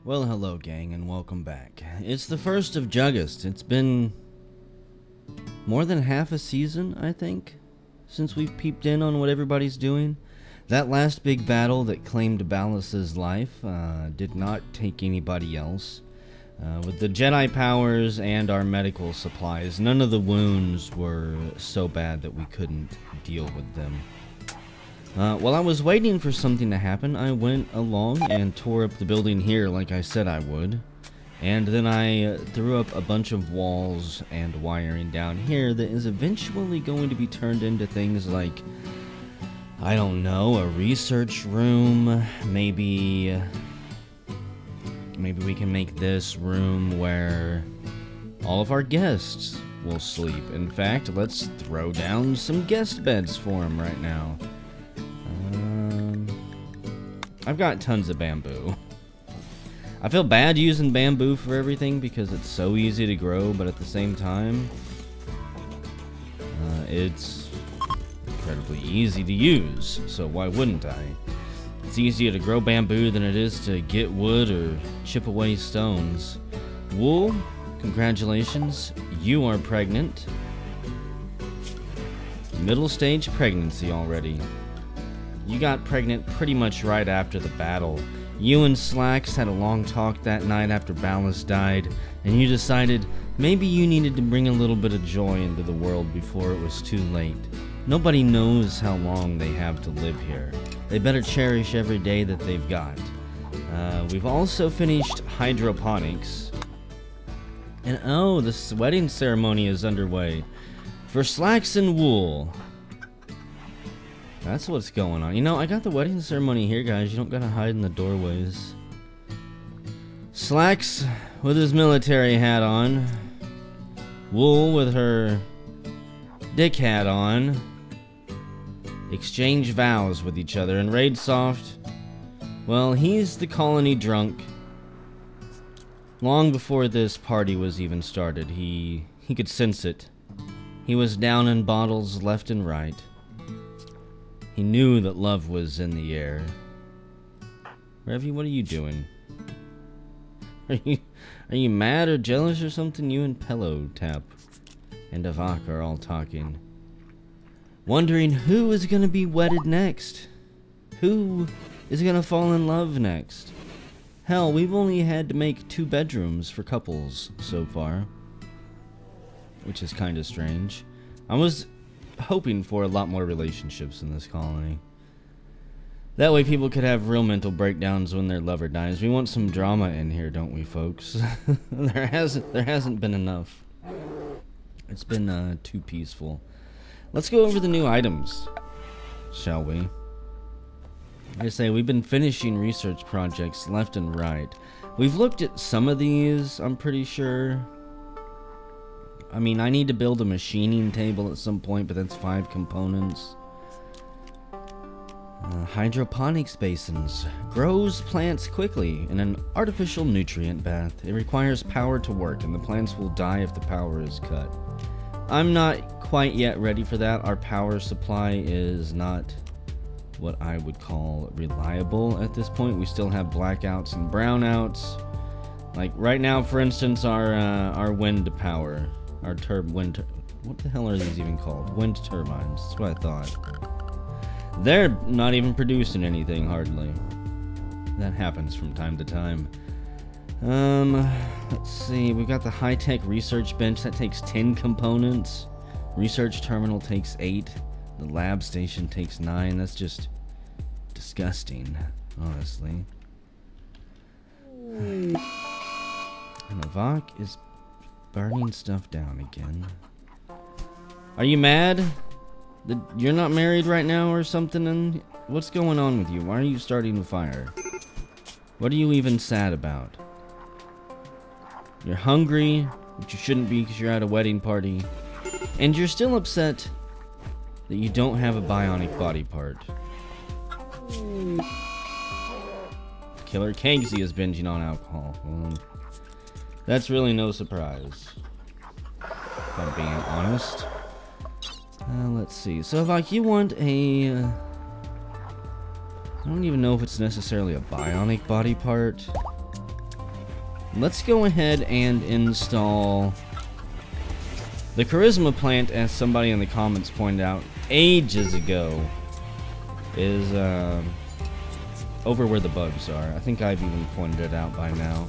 Well, hello gang, and welcome back. It's the 1st of August. It's been more than half a season, I think, since we've peeped in on what everybody's doing. That last big battle that claimed Ballas's life did not take anybody else. With the Jedi powers and our medical supplies, none of the wounds were so bad that we couldn't deal with them. While I was waiting for something to happen, I went along and tore up the building here like I said I would. And then I threw up a bunch of walls and wiring down here that is eventually going to be turned into things like, I don't know, a research room. Maybe we can make this room where all of our guests will sleep. In fact, let's throw down some guest beds for them right now. I've got tons of bamboo. I feel bad using bamboo for everything because it's so easy to grow, but at the same time, it's incredibly easy to use, so why wouldn't I? It's easier to grow bamboo than it is to get wood or chip away stones. Wool, congratulations, you are pregnant. Middle stage pregnancy already. You got pregnant pretty much right after the battle. You and Slacks had a long talk that night after Ballas died, and you decided maybe you needed to bring a little bit of joy into the world before it was too late. Nobody knows how long they have to live here. They better cherish every day that they've got. We've also finished hydroponics. And oh, the wedding ceremony is underway. For Slacks and Wool. That's what's going on. You know, I got the wedding ceremony here, guys. You don't gotta hide in the doorways. Slacks with his military hat on. Wool with her dick hat on. Exchange vows with each other. And Raidsoft, well, he's the colony drunk. Long before this party was even started, he could sense it. He was down in bottles left and right. He knew that love was in the air. Revy, what are you doing? Are you mad or jealous or something? You and Pello Tap and Avak are all talking. Wondering who is going to be wedded next. Who is going to fall in love next. Hell, we've only had to make 2 bedrooms for couples so far. Which is kind of strange. I was hoping for a lot more relationships in this colony. That way people could have real mental breakdowns when their lover dies. We want some drama in here, don't we, folks? There hasn't been enough. It's been too peaceful. Let's go over the new items, shall we? Like I say, we've been finishing research projects left and right. We've looked at some of these, I'm pretty sure. I mean, I need to build a machining table at some point, but that's 5 components. Hydroponics basins. Grows plants quickly in an artificial nutrient bath. It requires power to work, and the plants will die if the power is cut. I'm not quite yet ready for that. Our power supply is not what I would call reliable at this point. We still have blackouts and brownouts. Like right now, for instance, our wind power. Our what the hell are these even called? Wind turbines. That's what I thought. They're not even producing anything, hardly. That happens from time to time. Let's see. We've got the high-tech research bench. That takes 10 components. Research terminal takes 8. The lab station takes 9. That's just disgusting, honestly. And Avak is burning stuff down again. Are you mad that you're not married right now or something? And what's going on with you? Why are you starting a fire? What are you even sad about? You're hungry, which you shouldn't be because you're at a wedding party. And you're still upset that you don't have a bionic body part. Killer Kegsy is binging on alcohol. That's really no surprise, if I'm being honest. Let's see. So, like, you want a... I don't even know if it's necessarily a bionic body part. let's go ahead and install the charisma plant, as somebody in the comments pointed out ages ago, is over where the bugs are. I think I've even pointed it out by now.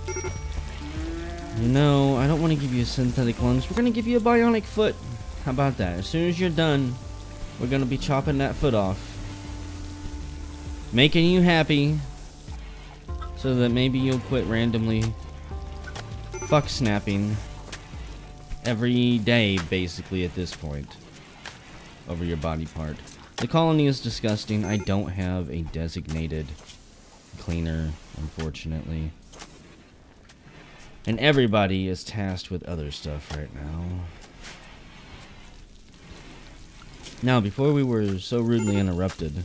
No, I don't want to give you synthetic lungs. We're going to give you a bionic foot. How about that? As soon as you're done, we're going to be chopping that foot off. Making you happy, so that maybe you'll quit randomly fuck snapping every day, basically, at this point, over your body part. The colony is disgusting. I don't have a designated cleaner, unfortunately. And everybody is tasked with other stuff right now. Now, before we were so rudely interrupted,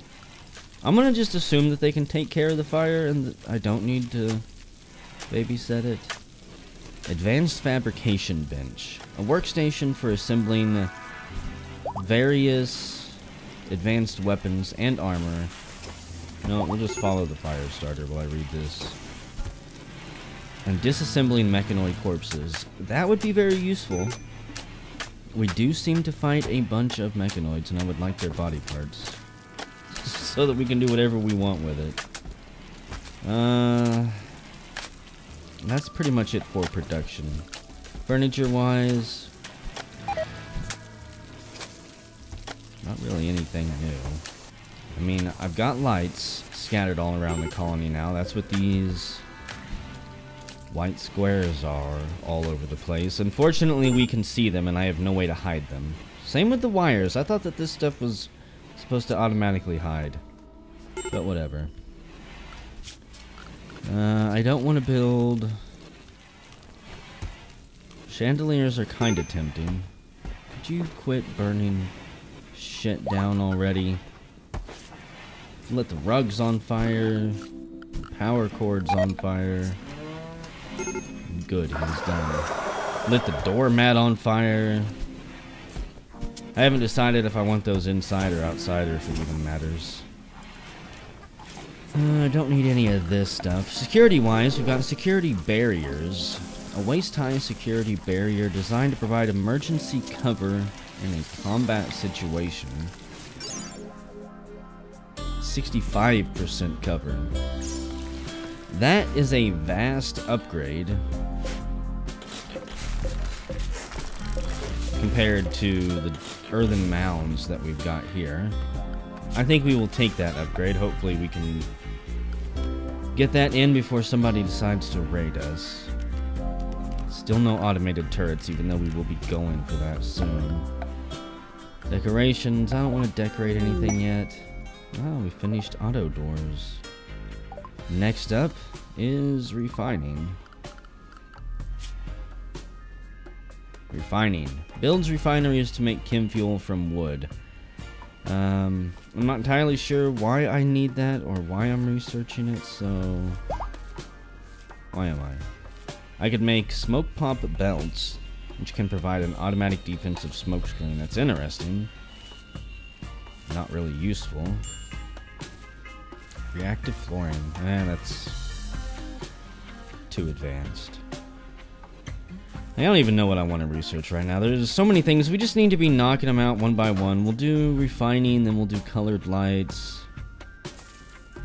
I'm gonna just assume that they can take care of the fire and that I don't need to babysit it. Advanced Fabrication Bench. A workstation for assembling various advanced weapons and armor. No, we'll just follow the fire starter while I read this. And disassembling mechanoid corpses. That would be very useful. We do seem to fight a bunch of mechanoids, and I would like their body parts, so that we can do whatever we want with it. That's pretty much it for production. Furniture-wise, not really anything new. I mean, I've got lights scattered all around the colony now. That's what these white squares are all over the place. Unfortunately, we can see them, and I have no way to hide them. Same with the wires. I thought that this stuff was supposed to automatically hide, but whatever. I don't want to build... Chandeliers are kind of tempting. Could you quit burning shit down already? Lit the rugs on fire. Power cords on fire. Good, he's done. Lit the doormat on fire. I haven't decided if I want those inside or outside, or if it even matters. I don't need any of this stuff. Security-wise, we've got security barriers. A waist-high security barrier designed to provide emergency cover in a combat situation. 65% cover. That is a vast upgrade compared to the earthen mounds that we've got here. I think we will take that upgrade. Hopefully we can get that in before somebody decides to raid us. Still no automated turrets, even though we will be going for that soon. Decorations. I don't want to decorate anything yet. Oh, we finished auto doors. Next up is refining. Refining. Builds refineries to make chem fuel from wood. I'm not entirely sure why I need that or why I'm researching it, so... Why am I? I could make smoke pop belts, which can provide an automatic defensive smoke screen. That's interesting. Not really useful. Reactive flooring. That's too advanced. I don't even know what I want to research right now. There's so many things. We just need to be knocking them out one by one. We'll do refining, then we'll do colored lights.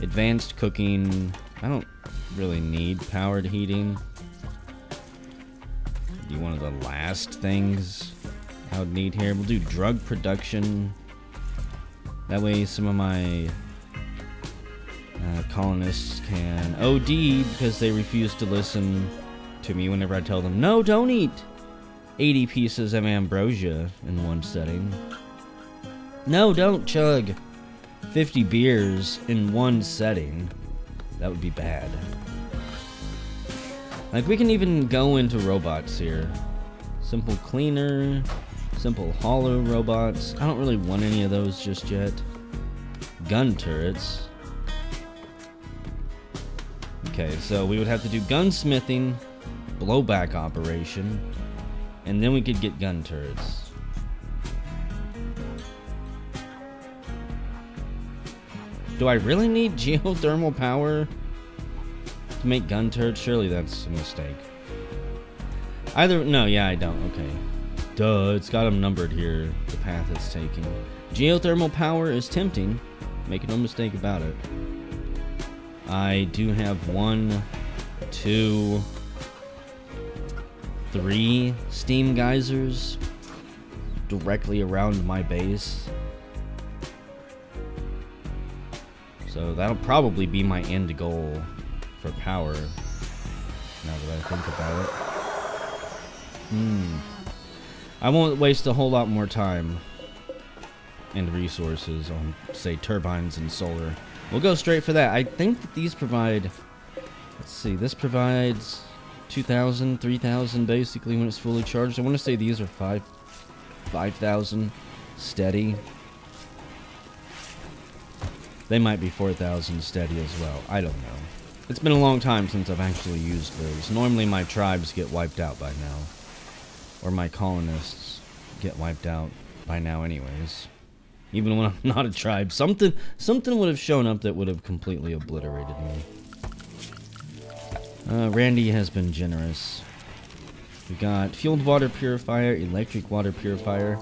Advanced cooking. I don't really need powered heating. Be one of the last things I would need here. We'll do drug production. That way some of my colonists can OD because they refuse to listen to me whenever I tell them, no, don't eat 80 pieces of ambrosia in one setting. No, don't chug 50 beers in one setting. That would be bad. Like, we can even go into robots here. Simple cleaner, simple hollow robots. I don't really want any of those just yet. Gun turrets. Okay, so we would have to do gunsmithing, blowback operation, and then we could get gun turrets. Do I really need geothermal power to make gun turrets? Surely that's a mistake. Either, no, yeah, I don't. Okay. Duh, it's got them numbered here, the path it's taking. Geothermal power is tempting. Make no mistake about it. I do have 1, 2, 3 steam geysers directly around my base. So that'll probably be my end goal for power, now that I think about it. I won't waste a whole lot more time and resources on, say, turbines and solar. We'll go straight for that. I think that these provide, let's see, this provides 2,000, 3,000 basically when it's fully charged. I want to say these are 5,000 steady. They might be 4,000 steady as well. I don't know. It's been a long time since I've actually used those. Normally my tribes get wiped out by now. Or my colonists get wiped out by now anyways. Even when I'm not a tribe. Something would have shown up that would have completely obliterated me. Randy has been generous. We got fueled water purifier, electric water purifier.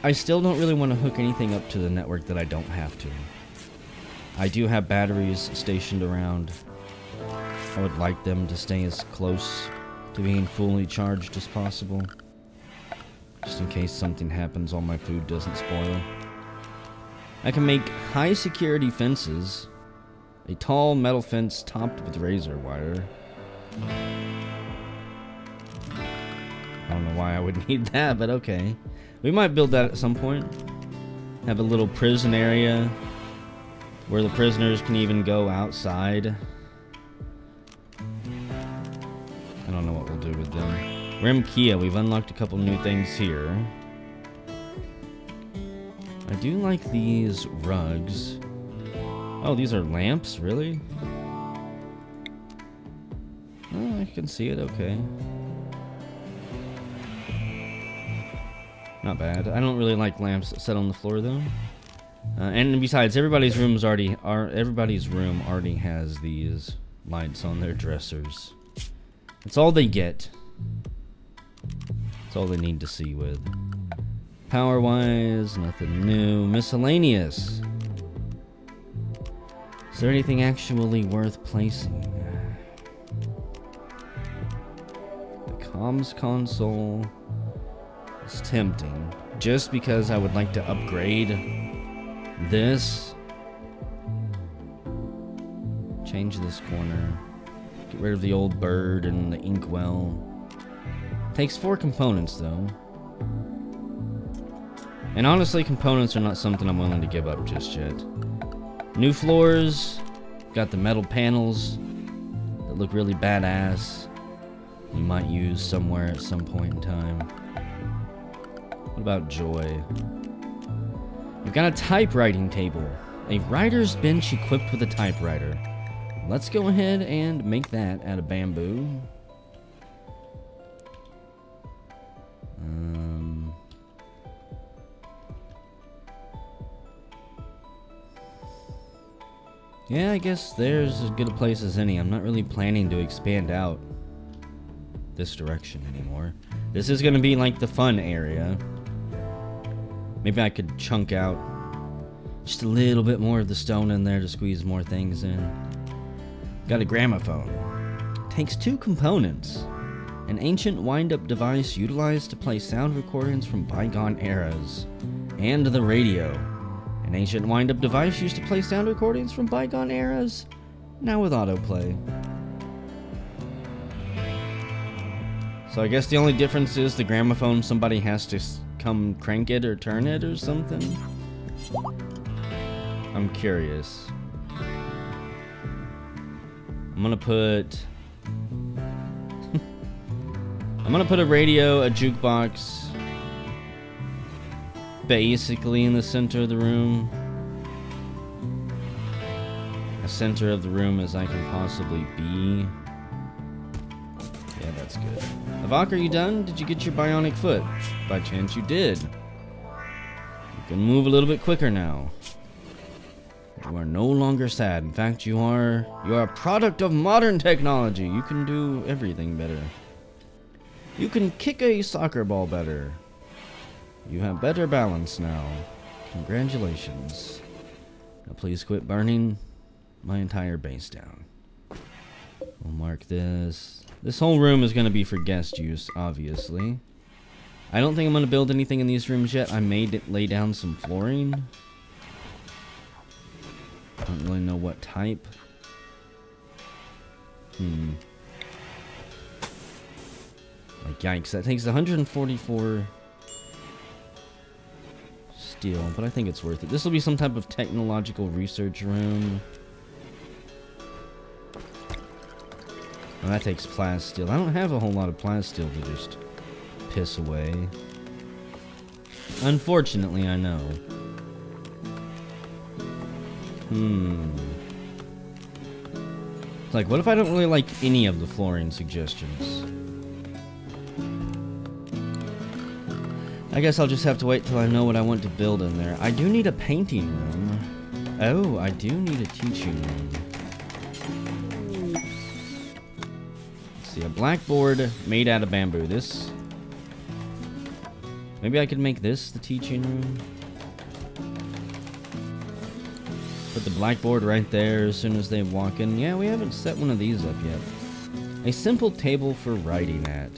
I still don't really want to hook anything up to the network that I don't have to. I do have batteries stationed around. I would like them to stay as close to being fully charged as possible. Just in case something happens, all my food doesn't spoil. I can make high security fences. A tall metal fence topped with razor wire. I don't know why I would need that, but okay. We might build that at some point. Have a little prison area where the prisoners can even go outside. I don't know what we'll do with them. Rimkia, we've unlocked a couple new things here. I do like these rugs. Oh, these are lamps, really? Oh, I can see it, okay. Not bad. I don't really like lamps that sit on the floor, though. And besides, everybody's room already has these lights on their dressers. That's all they get. That's all they need to see with. Power-wise, nothing new. Miscellaneous. Is there anything actually worth placing? The comms console is tempting. Just because I would like to upgrade this. Change this corner. Get rid of the old bird and the inkwell. Takes 4 components though. And honestly, components are not something I'm willing to give up just yet. New floors. Got the metal panels that look really badass. You might use somewhere at some point in time. What about joy? We've got a typewriting table. A writer's bench equipped with a typewriter. Let's go ahead and make that out of bamboo. Yeah, I guess there's as good a place as any. I'm not really planning to expand out this direction anymore. This is going to be like the fun area. Maybe I could chunk out just a little bit more of the stone in there to squeeze more things in. Got a gramophone. Takes 2 components. An ancient wind-up device utilized to play sound recordings from bygone eras. And the radio. An ancient wind-up device used to play sound recordings from bygone eras. Now with autoplay. So I guess the only difference is the gramophone, somebody has to come crank it or turn it or something. I'm curious. I'm gonna put a radio, a jukebox, basically in the center of the room. As center of the room as I can possibly be. Yeah, that's good. Avok, are you done? Did you get your bionic foot? By chance you did. You can move a little bit quicker now. You are no longer sad. In fact, you are a product of modern technology. You can do everything better. You can kick a soccer ball better. You have better balance now. Congratulations. Now please quit burning my entire base down. We'll mark this. This whole room is going to be for guest use, obviously. I don't think I'm going to build anything in these rooms yet. I may lay down some flooring. I don't really know what type. Like, yikes, that takes 144 steel, but I think it's worth it. This will be some type of technological research room. Oh, that takes plasteel. I don't have a whole lot of plasteel to just piss away. Unfortunately, I know. It's like, what if I don't really like any of the flooring suggestions? I guess I'll just have to wait till I know what I want to build in there. I do need a painting room. Oh, I do need a teaching room. Let's see, a blackboard made out of bamboo. This... Maybe I could make this the teaching room. Put the blackboard right there as soon as they walk in. Yeah, we haven't set one of these up yet. A simple table for writing at.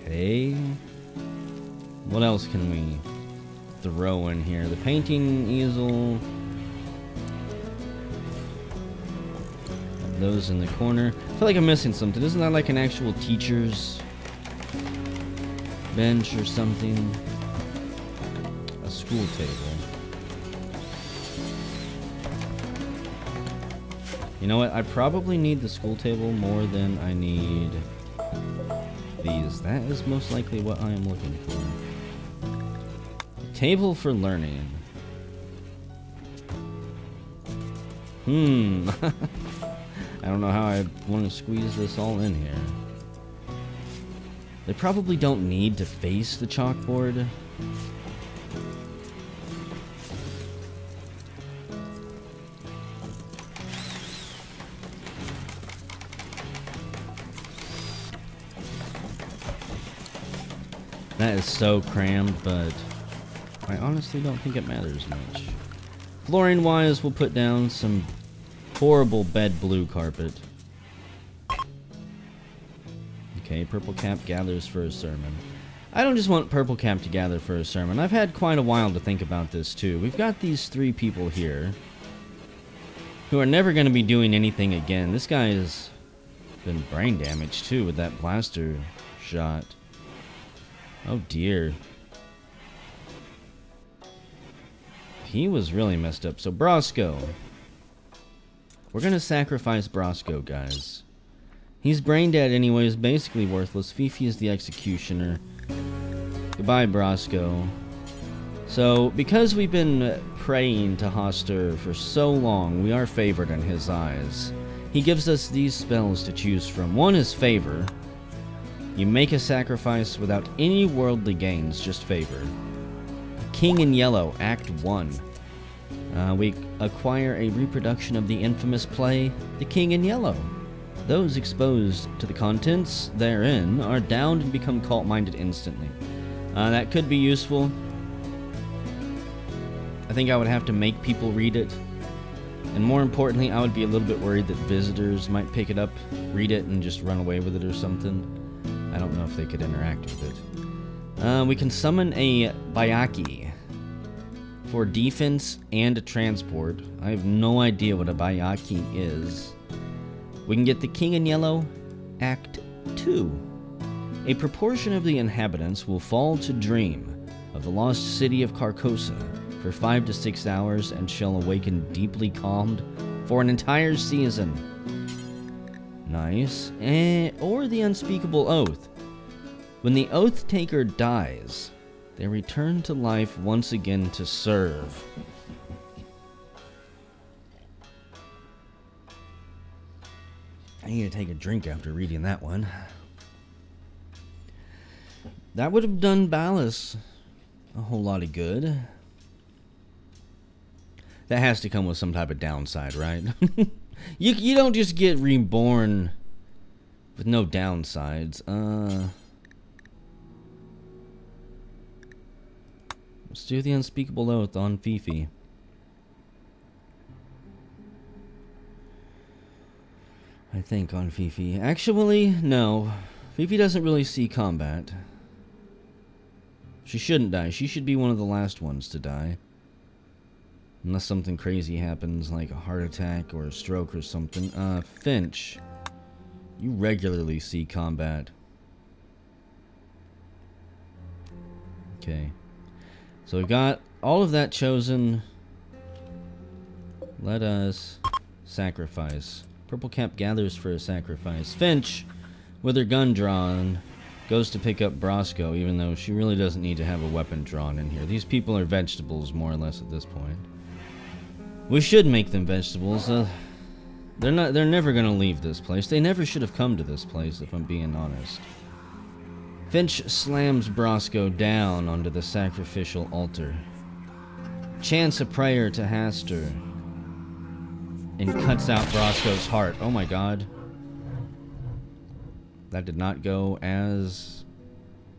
Okay. What else can we throw in here? The painting easel. Have those in the corner. I feel like I'm missing something. Isn't that like an actual teacher's bench or something? A school table. You know what? I probably need the school table more than I need these. That is most likely what I am looking for. A table for learning. I don't know how I want to squeeze this all in here. They probably don't need to face the chalkboard. That is so crammed, but I honestly don't think it matters much. Flooring wise, we'll put down some horrible bed blue carpet. Okay, purple cap gathers for a sermon. I don't just want purple cap to gather for a sermon. I've had quite a while to think about this too. We've got these three people here who are never going to be doing anything again. This guy has been brain damaged too with that blaster shot. Oh dear. He was really messed up. So Brosco. We're gonna sacrifice Brosco, guys. He's brain dead anyways, basically worthless. Fifi is the executioner. Goodbye, Brosco. So, because we've been praying to Hoster for so long, we are favored in his eyes. He gives us these spells to choose from. One is favor. You make a sacrifice without any worldly gains, just favor. King in Yellow, Act 1. We acquire a reproduction of the infamous play, The King in Yellow. Those exposed to the contents therein are downed and become cult-minded instantly. That could be useful. I think I would have to make people read it. And more importantly, I would be a little bit worried that visitors might pick it up, read it, and just run away with it or something. I don't know if they could interact with it. We can summon a Bayaki for defense and transport. I have no idea what a Bayaki is. We can get the King in Yellow, Act 2. A proportion of the inhabitants will fall to dream of the lost city of Carcosa for 5 to 6 hours and shall awaken deeply calmed for an entire season. Nice. Or the Unspeakable Oath. When the Oath Taker dies, they return to life once again to serve. I need to take a drink after reading that one. That would have done Ballas a whole lot of good. That has to come with some type of downside, right? You don't just get reborn with no downsides. Let's do the unspeakable oath on Fifi. I think on Fifi. Actually, no. Fifi doesn't really see combat. She shouldn't die. She should be one of the last ones to die. Unless something crazy happens, like a heart attack or a stroke or something. Finch. You regularly see combat. Okay. So we got all of that chosen. Let us sacrifice. Purple Cap gathers for a sacrifice. Finch, with her gun drawn, goes to pick up Brosco, even though she really doesn't need to have a weapon drawn in here. These people are vegetables, more or less, at this point. We should make them vegetables. They're never gonna leave this place. They never should have come to this place, if I'm being honest. Finch slams Brosco down onto the sacrificial altar. Chants a prayer to Hastur. And cuts out Brosco's heart. Oh my god. That did not go as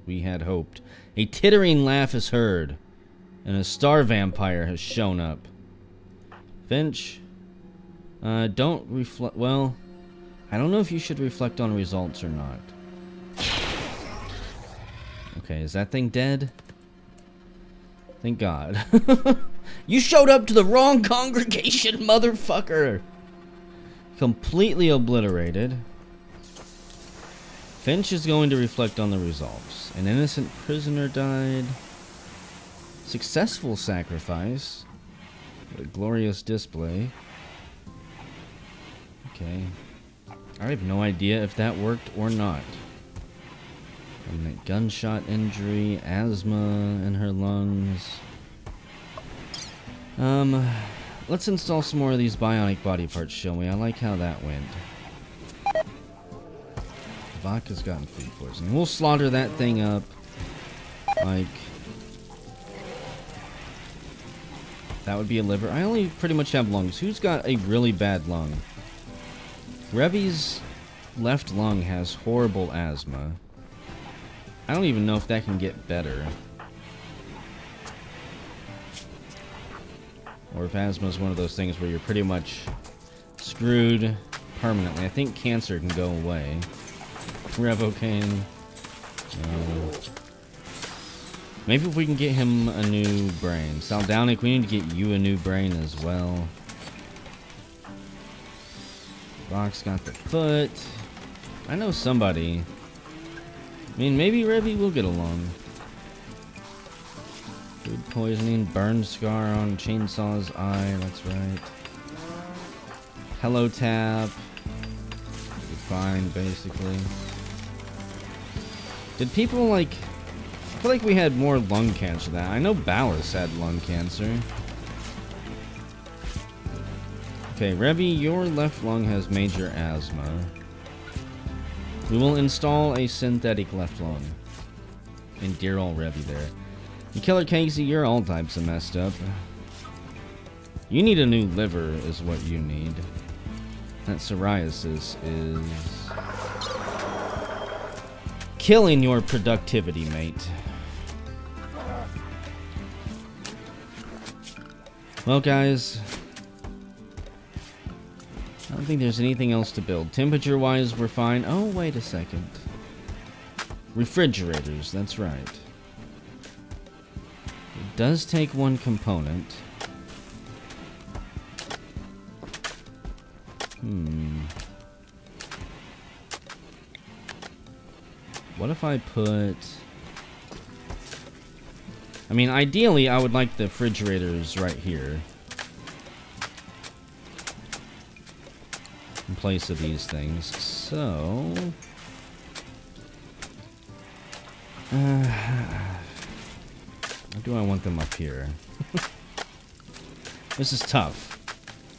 we had hoped. A tittering laugh is heard. And a star vampire has shown up. Finch, don't reflect. Well, I don't know if you should reflect on results or not. Okay, is that thing dead? Thank God. You showed up to the wrong congregation, motherfucker! Completely obliterated. Finch is going to reflect on the results. An innocent prisoner died. Successful sacrifice. What a glorious display. Okay. I have no idea if that worked or not. Permanent gunshot injury, asthma in her lungs. Let's install some more of these bionic body parts, shall we? I like how that went. Vodka's gotten food poisoning. We'll slaughter that thing up. Like... that would be a liver. I only pretty much have lungs. Who's got a really bad lung? Revy's left lung has horrible asthma. I don't even know if that can get better. Or if asthma is one of those things where you're pretty much screwed permanently. I think cancer can go away. Revocaine. Maybe if we can get him a new brain. Saldownik, we need to get you a new brain as well. Box got the foot. I know somebody. I mean, maybe Revy will get along. Food poisoning, burn scar on Chainsaw's eye, that's right. Hello tap. You're fine, basically. Did people, like... I feel like we had more lung cancer than that. I know Ballas had lung cancer. Okay, Revy, your left lung has major asthma. We will install a synthetic left lung. And dear old Revy there. And Killer Casey, you're all types of messed up. You need a new liver is what you need. That psoriasis is... killing your productivity, mate. Well, guys... I don't think there's anything else to build. Temperature-wise, we're fine. Oh, wait a second. Refrigerators, that's right. It does take one component. What if I put... I mean, ideally, I would like the refrigerators right here. In place of these things. So... or do I want them up here? This is tough.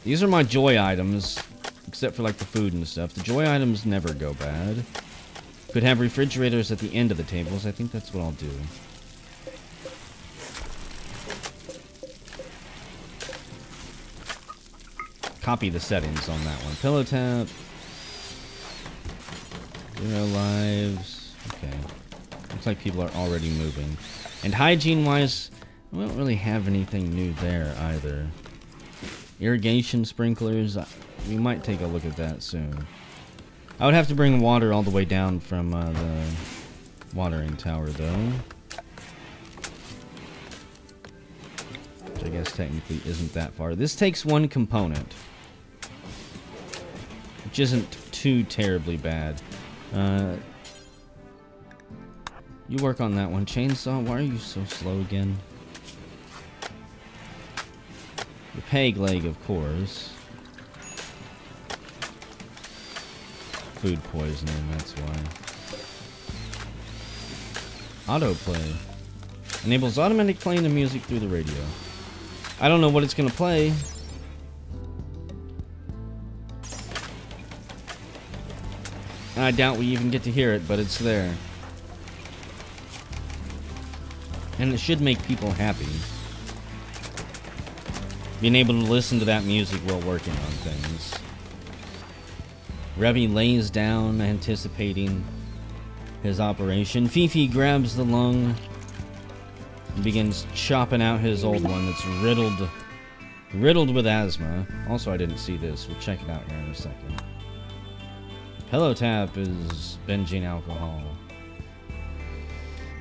These are my joy items, except for like the food and stuff. The joy items never go bad. Could have refrigerators at the end of the tables. I think that's what I'll do. copy the settings on that one. Pillow tap. 0 lives. Okay. Looks like people are already moving. And hygiene-wise, we don't really have anything new there either. Irrigation sprinklers. We might take a look at that soon. I would have to bring water all the way down from the watering tower, though. Which I guess technically isn't that far. This takes one component, which isn't too terribly bad. You work on that one. Chainsaw, why are you so slow again? The peg leg, of course. Food poisoning, that's why. Autoplay. Enables automatic playing of music through the radio. I don't know what it's gonna play. I doubt we even get to hear it, but it's there. And it should make people happy. Being able to listen to that music while working on things. Revy lays down, anticipating his operation. Fifi grabs the lung and begins chopping out his old one that's riddled with asthma. Also, I didn't see this. We'll check it out here in a second. Pillow tap is binging alcohol.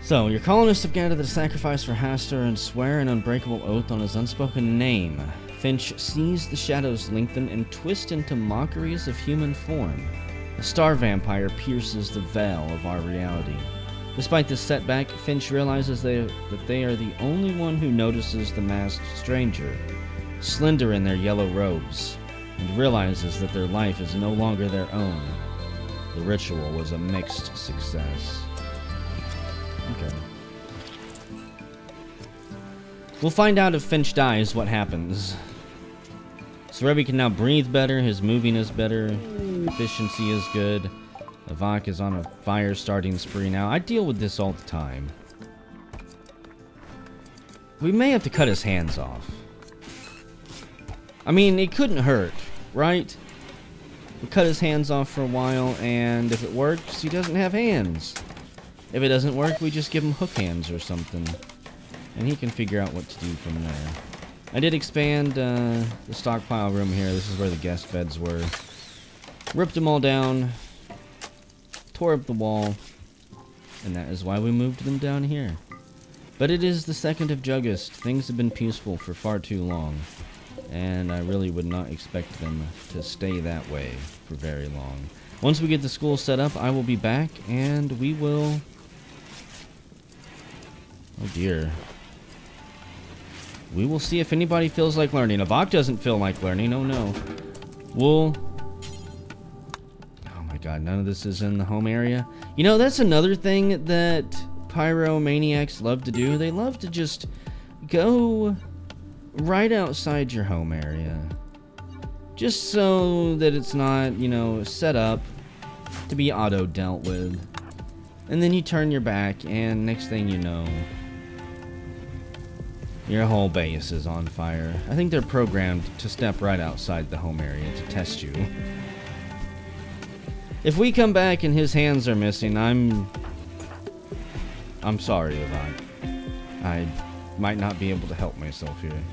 So, your colonists have gathered to sacrifice for Hastur and swear an unbreakable oath on his unspoken name. Finch sees the shadows lengthen and twist into mockeries of human form. A star vampire pierces the veil of our reality. Despite this setback, Finch realizes that they are the only one who notices the masked stranger, slender in their yellow robes, and realizes that their life is no longer their own. The ritual was a mixed success. Okay. We'll find out if Finch dies what happens. So Revy can now breathe better, his moving is better, efficiency is good. Avak is on a fire starting spree now. I deal with this all the time. We may have to cut his hands off. I mean, it couldn't hurt, right? We cut his hands off for a while, and if it works, he doesn't have hands. If it doesn't work, we just give him hook hands or something. And he can figure out what to do from there. I did expand the stockpile room here. This is where the guest beds were. Ripped them all down. Tore up the wall. And that is why we moved them down here. But it is the 2nd of Juggust. Things have been peaceful for far too long. And I really would not expect them to stay that way for very long. Once we get the school set up, I will be back and we will... Oh dear. We will see if anybody feels like learning. Avak doesn't feel like learning. Oh no. We'll... Oh my god, none of this is in the home area. You know, that's another thing that pyromaniacs love to do. They love to just go right outside your home area. Just so that it's not, you know, set up to be auto-dealt with. And then you turn your back, and next thing you know, your whole base is on fire. I think they're programmed to step right outside the home area to test you. If we come back and his hands are missing, I'm sorry, Avak. I might not be able to help myself here.